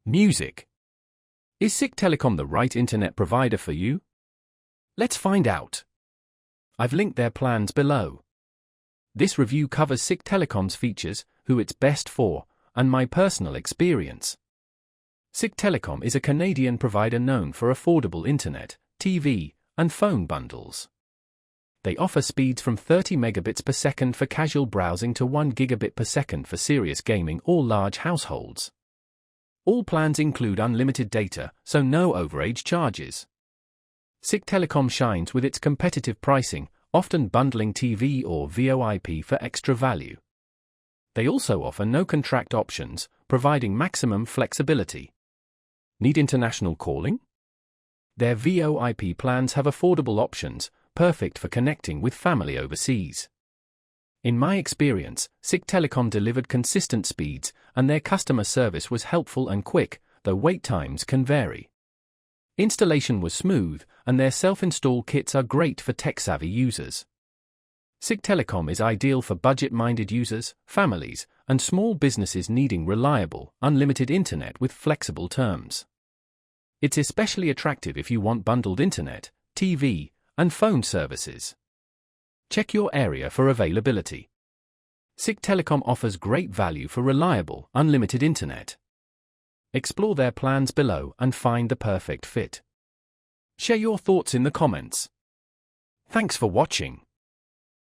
Music. Is CIK Telecom the right internet provider for you? Let's find out. I've linked their plans below. This review covers CIK Telecom's features, who it's best for, and my personal experience. CIK Telecom is a Canadian provider known for affordable internet, TV, and phone bundles. They offer speeds from 30 megabits per second for casual browsing to 1 gigabit per second for serious gaming or large households. All plans include unlimited data, so no overage charges. CIK Telecom shines with its competitive pricing, often bundling TV or VoIP for extra value. They also offer no contract options, providing maximum flexibility. Need international calling? Their VoIP plans have affordable options, perfect for connecting with family overseas. In my experience, CIK Telecom delivered consistent speeds, and their customer service was helpful and quick, though wait times can vary. Installation was smooth, and their self-install kits are great for tech-savvy users. CIK Telecom is ideal for budget-minded users, families, and small businesses needing reliable, unlimited internet with flexible terms. It's especially attractive if you want bundled internet, TV, and phone services. Check your area for availability. CIK Telecom offers great value for reliable, unlimited internet. Explore their plans below and find the perfect fit. Share your thoughts in the comments. Thanks for watching.